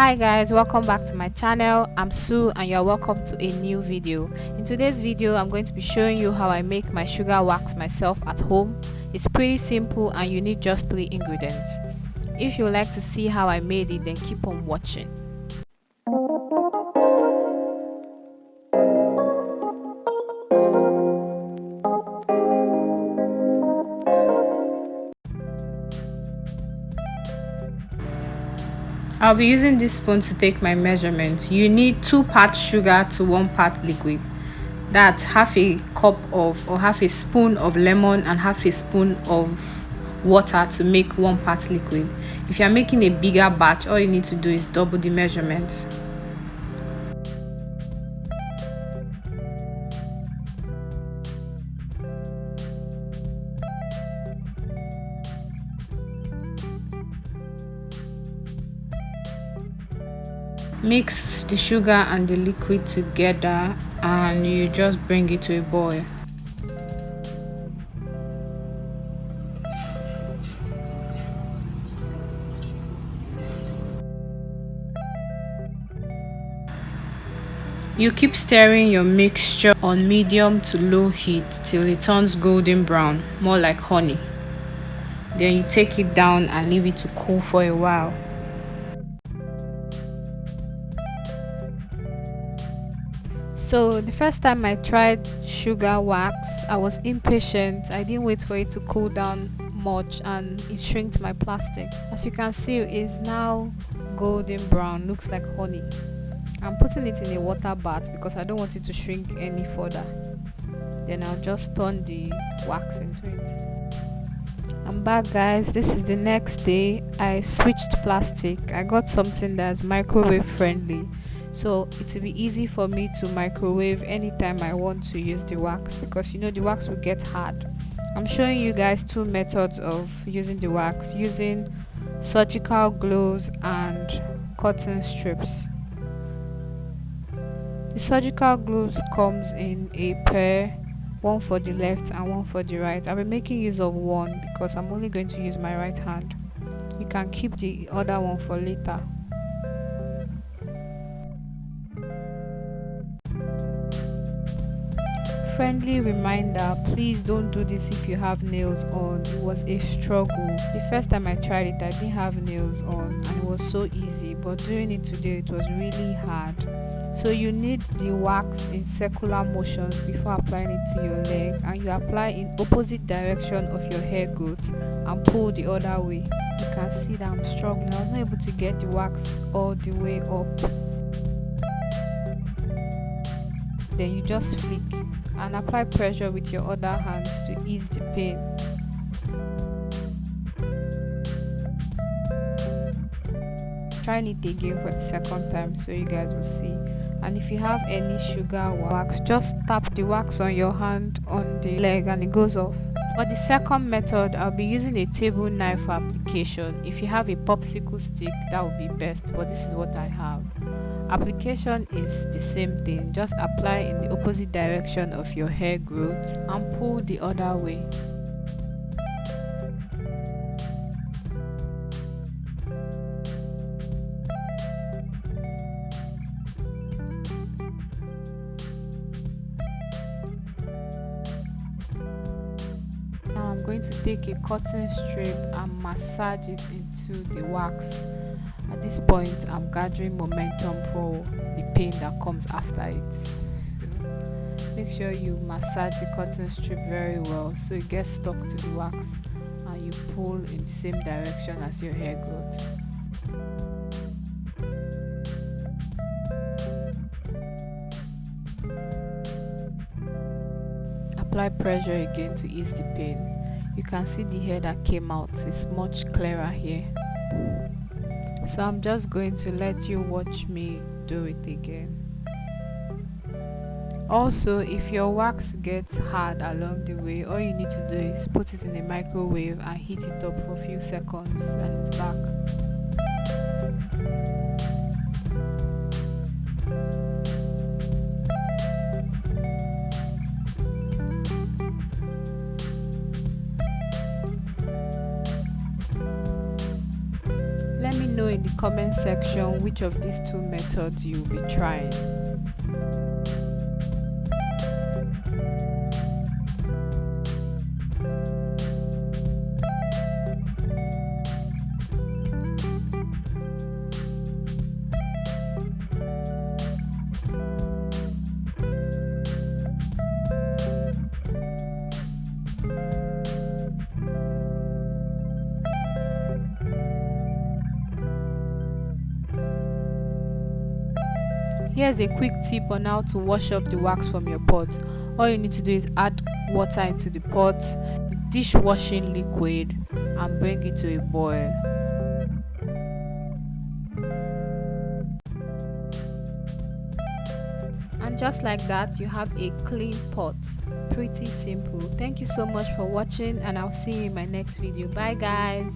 Hi guys, welcome back to my channel. I'm Sue and you're welcome to a new video. In today's video, I'm going to be showing you how I make my sugar wax myself at home. It's pretty simple and you need just 3 ingredients. If you would like to see how I made it, then keep on watching. I'll be using this spoon to take my measurements. You need 2 parts sugar to 1 part liquid. That's half a cup of or half a spoon of lemon and half a spoon of water to make 1 part liquid. If you're making a bigger batch, all you need to do is double the measurements. Mix the sugar and the liquid together and you just bring it to a boil. You keep stirring your mixture on medium to low heat till it turns golden brown, more like honey. Then you take it down and leave it to cool for a while. So the first time I tried sugar wax, I was impatient. I didn't wait for it to cool down much and it shrinked my plastic. As you can see, it's now golden brown, looks like honey. I'm putting it in a water bath because I don't want it to shrink any further. Then I'll just turn the wax into it. I'm back guys, this is the next day. I switched plastic. I got something that's microwave friendly, so it will be easy for me to microwave anytime I want to use the wax, because you know the wax will get hard. I'm showing you guys 2 methods of using the wax, using surgical gloves and cotton strips. The surgical gloves comes in a pair, 1 for the left and 1 for the right. I'll be making use of 1 because I'm only going to use my right hand. You can keep the other one for later. Friendly reminder, please don't do this if you have nails on. It was a struggle. The first time I tried it, I didn't have nails on and it was so easy, but doing it today, it was really hard. So you need the wax in circular motions before applying it to your leg, and you apply in opposite direction of your hair growth and pull the other way. You can see that I'm struggling. I was not able to get the wax all the way up. Then you just flick and apply pressure with your other hands to ease the pain. Trying it again for the second time so you guys will see. And if you have any sugar wax, just tap the wax on your hand on the leg and it goes off. For the second method, I'll be using a table knife for application. If you have a popsicle stick, that would be best, but this is what I have. Application is the same thing, just apply in the opposite direction of your hair growth and pull the other way. Now I'm going to take a cotton strip and massage it into the wax. At this point, I'm gathering momentum for the pain that comes after it. So make sure you massage the cotton strip very well so it gets stuck to the wax and you pull in the same direction as your hair grows. Apply pressure again to ease the pain. You can see the hair that came out is much clearer here. So I'm just going to let you watch me do it again. Also, if your wax gets hard along the way, all you need to do is put it in a microwave and heat it up for a few seconds and it's back. Let me know in the comment section which of these two methods you'll be trying. Here's a quick tip on how to wash up the wax from your pot. All you need to do is add water into the pot, dishwashing liquid, and bring it to a boil. And just like that, you have a clean pot. Pretty simple. Thank you so much for watching, and I'll see you in my next video. Bye guys.